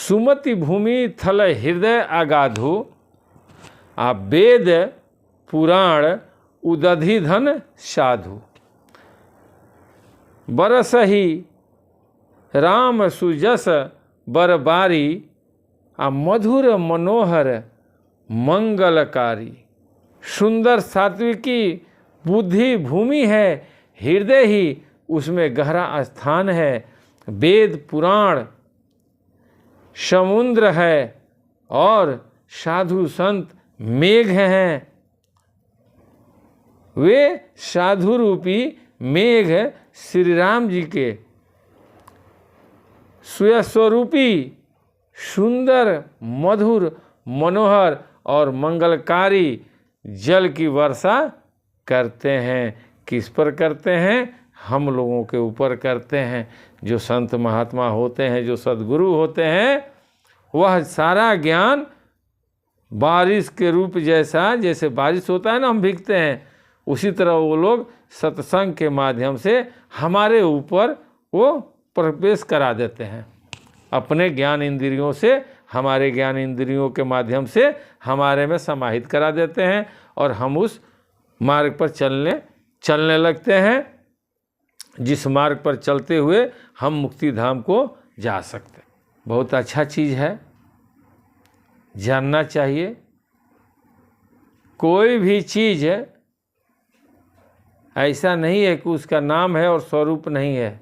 सुमति भूमि थल हृदय अगाधु, आ वेद पुराण उदधि धन साधु। बरसहि राम सुजस बरबारी, आ मधुर मनोहर मंगलकारी। सुंदर सात्विकी बुद्धि भूमि है, हृदय ही उसमें गहरा स्थान है। वेद पुराण समुद्र है और साधु संत मेघ हैं। वे साधु रूपी मेघ श्री राम जी के स्वस्वरूपी सुंदर मधुर मनोहर और मंगलकारी जल की वर्षा करते हैं। किस पर करते हैं? हम लोगों के ऊपर करते हैं। जो संत महात्मा होते हैं, जो सद्गुरु होते हैं, वह सारा ज्ञान बारिश के रूप जैसे बारिश होता है ना, हम भीगते हैं, उसी तरह वो लोग सत्संग के माध्यम से हमारे ऊपर वो प्रवेश करा देते हैं। अपने ज्ञान इंद्रियों से, हमारे ज्ञान इंद्रियों के माध्यम से हमारे में समाहित करा देते हैं और हम उस मार्ग पर चलने लगते हैं, जिस मार्ग पर चलते हुए हम मुक्ति धाम को जा सकते हैं। बहुत अच्छा चीज़ है, जानना चाहिए। कोई भी चीज़ ऐसा नहीं है कि उसका नाम है और स्वरूप नहीं है।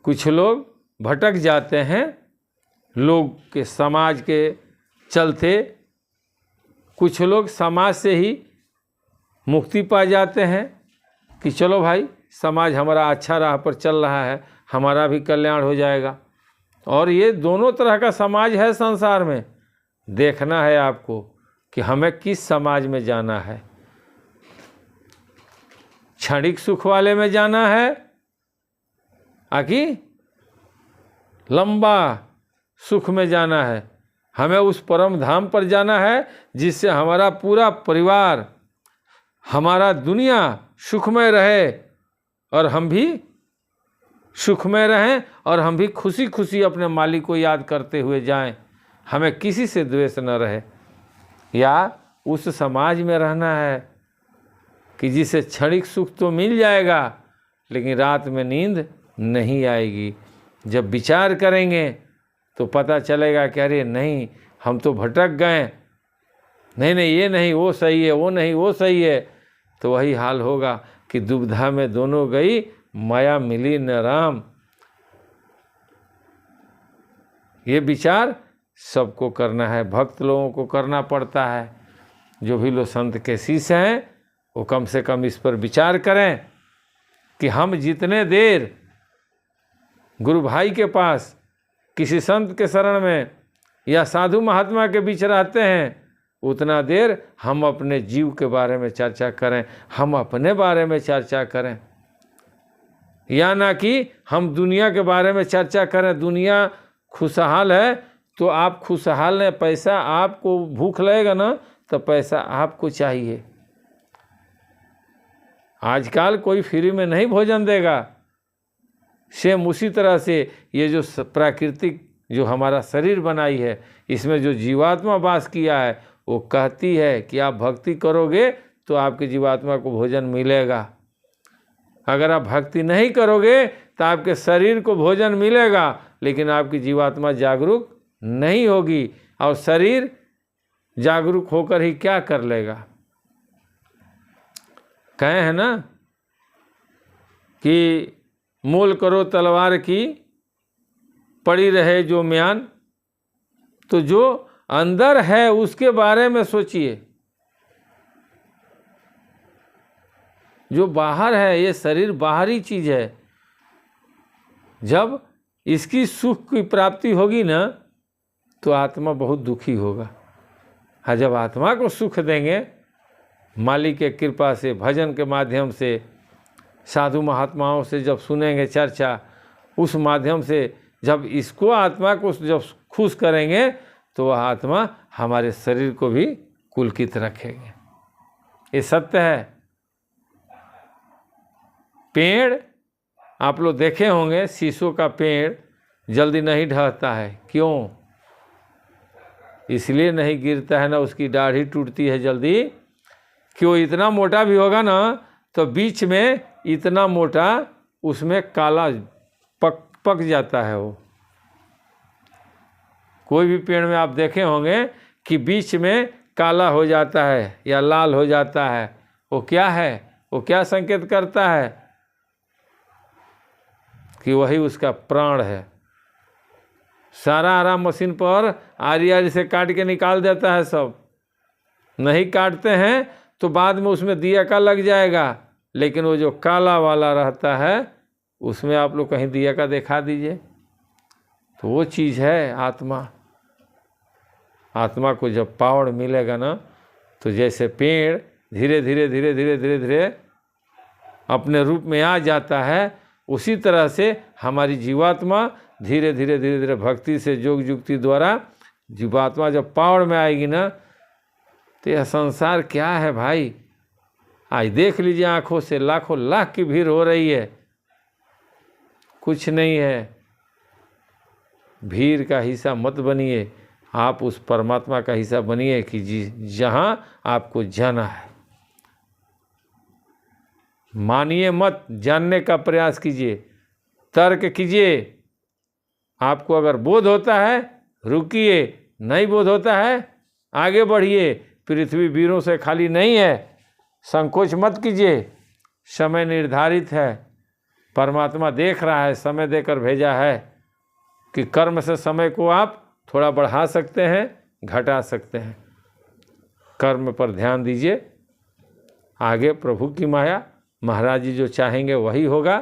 कुछ लोग भटक जाते हैं, लोग के समाज के चलते। कुछ लोग समाज से ही मुक्ति पा जाते हैं कि चलो भाई, समाज हमारा अच्छा राह पर चल रहा है, हमारा भी कल्याण हो जाएगा। और ये दोनों तरह का समाज है संसार में। देखना है आपको कि हमें किस समाज में जाना है। क्षणिक सुख वाले में जाना है आकि लंबा सुख में जाना है। हमें उस परम धाम पर जाना है जिससे हमारा पूरा परिवार, हमारा दुनिया सुखमय रहे और हम भी सुखमय रहें और हम भी खुशी खुशी अपने मालिक को याद करते हुए जाएं। हमें किसी से द्वेष न रहे। या उस समाज में रहना है कि जिसे क्षणिक सुख तो मिल जाएगा लेकिन रात में नींद नहीं आएगी। जब विचार करेंगे तो पता चलेगा कि अरे नहीं, हम तो भटक गए, नहीं ये नहीं वो सही है, वो नहीं वो सही है। तो वही हाल होगा कि दुविधा में दोनों गई, माया मिली न राम। ये विचार सबको करना है, भक्त लोगों को करना पड़ता है। जो भी लोग संत के शिष्य हैं वो कम से कम इस पर विचार करें कि हम जितने देर गुरु भाई के पास, किसी संत के शरण में या साधु महात्मा के बीच रहते हैं, उतना देर हम अपने जीव के बारे में चर्चा करें, हम अपने बारे में चर्चा करें। या ना कि हम दुनिया के बारे में चर्चा करें। दुनिया खुशहाल है तो आप खुशहाल हैं, पैसा आपको भूख लगेगा ना तो पैसा आपको चाहिए। आजकल कोई फ्री में नहीं भोजन देगा। सेम उसी तरह से ये जो प्राकृतिक जो हमारा शरीर बनाई है, इसमें जो जीवात्मा वास किया है, वो कहती है कि आप भक्ति करोगे तो आपकी जीवात्मा को भोजन मिलेगा। अगर आप भक्ति नहीं करोगे तो आपके शरीर को भोजन मिलेगा लेकिन आपकी जीवात्मा जागरूक नहीं होगी। और शरीर जागरूक होकर ही क्या कर लेगा? कहे हैं ना कि मोल करो तलवार की, पड़ी रहे जो म्यान। तो जो अंदर है उसके बारे में सोचिए। जो बाहर है, ये शरीर बाहरी चीज है। जब इसकी सुख की प्राप्ति होगी ना तो आत्मा बहुत दुखी होगा। हाँ, जब आत्मा को सुख देंगे मालिक के कृपा से, भजन के माध्यम से, साधु महात्माओं से जब सुनेंगे चर्चा, उस माध्यम से जब इसको आत्मा को जब खुश करेंगे तो वह आत्मा हमारे शरीर को भी पुलकित रखेंगे। ये सत्य है। पेड़ आप लोग देखे होंगे, शीशों का पेड़ जल्दी नहीं ढहता है। क्यों? इसलिए नहीं गिरता है ना, उसकी दाढ़ी टूटती है जल्दी। क्यों? इतना मोटा भी होगा ना तो बीच में इतना मोटा उसमें काला पक जाता है। वो कोई भी पेड़ में आप देखे होंगे कि बीच में काला हो जाता है या लाल हो जाता है। वो क्या है? वो क्या संकेत करता है? कि वही उसका प्राण है। सारा आराम मशीन पर आरी से काट के निकाल देता है सब। नहीं काटते हैं तो बाद में उसमें दिया का लग जाएगा, लेकिन वो जो काला वाला रहता है उसमें आप लोग कहीं दिया का दिखा दीजिए। तो वो चीज़ है आत्मा। आत्मा को जब पावर मिलेगा ना तो जैसे पेड़ धीरे धीरे धीरे धीरे धीरे धीरे अपने रूप में आ जाता है, उसी तरह से हमारी जीवात्मा धीरे धीरे धीरे धीरे भक्ति से योग युक्ति द्वारा जीवात्मा जब पावर में आएगी ना तो यह संसार क्या है भाई। आज देख लीजिए आंखों से, लाखों लाख की भीड़ हो रही है, कुछ नहीं है। भीड़ का हिस्सा मत बनिए, आप उस परमात्मा का हिस्सा बनिए कि जहाँ आपको जाना है। मानिए मत, जानने का प्रयास कीजिए, तर्क कीजिए। आपको अगर बोध होता है रुकिए, नहीं बोध होता है आगे बढ़िए। पृथ्वी वीरों से खाली नहीं है, संकोच मत कीजिए। समय निर्धारित है, परमात्मा देख रहा है, समय देकर भेजा है कि कर्म से समय को आप थोड़ा बढ़ा सकते हैं, घटा सकते हैं। कर्म पर ध्यान दीजिए, आगे प्रभु की माया, महाराज जी जो चाहेंगे वही होगा।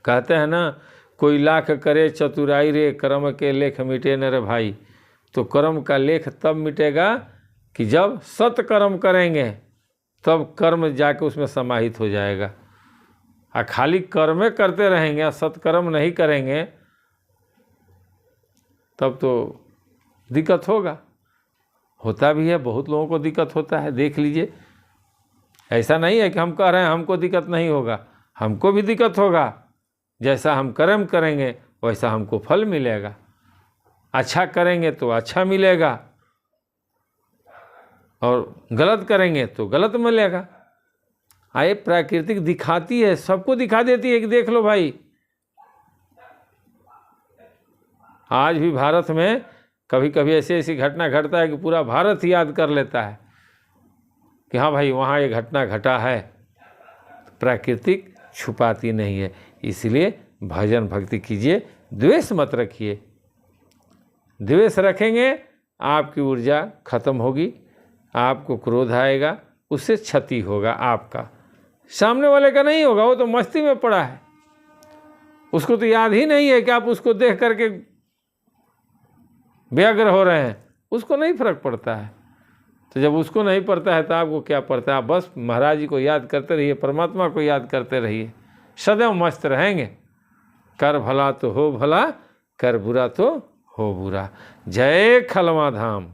कहते हैं ना, कोई लाख करे चतुराई रे, कर्म के लेख मिटे न रे भाई। तो कर्म का लेख तब मिटेगा कि जब सत्कर्म करेंगे, तब कर्म जाके उसमें समाहित हो जाएगा। और खाली कर्म करते रहेंगे, सत्कर्म नहीं करेंगे, तब तो दिक्कत होगा। होता भी है, बहुत लोगों को दिक्कत होता है, देख लीजिए। ऐसा नहीं है कि हम कह रहे हैं हमको दिक्कत नहीं होगा, हमको भी दिक्कत होगा। जैसा हम कर्म करेंगे वैसा हमको फल मिलेगा। अच्छा करेंगे तो अच्छा मिलेगा, और गलत करेंगे तो गलत मिलेगा। आए प्राकृतिक दिखाती है, सबको दिखा देती है कि देख लो भाई। आज भी भारत में कभी कभी ऐसी घटना घटता है कि पूरा भारत ही याद कर लेता है कि हाँ भाई वहाँ ये घटना घटा है। प्राकृतिक छुपाती नहीं है, इसलिए भजन भक्ति कीजिए, द्वेष मत रखिए। द्वेष रखेंगे आपकी ऊर्जा खत्म होगी, आपको क्रोध आएगा, उससे क्षति होगा आपका, सामने वाले का नहीं होगा। वो तो मस्ती में पड़ा है, उसको तो याद ही नहीं है कि आप उसको देख करके व्यग्र हो रहे हैं, उसको नहीं फर्क पड़ता है। तो जब उसको नहीं पड़ता है तो आपको क्या पड़ता है? आप बस महाराज जी को याद करते रहिए, परमात्मा को याद करते रहिए, सदैव मस्त रहेंगे। कर भला तो हो भला, कर बुरा तो हो बुरा। जय खलमा धाम।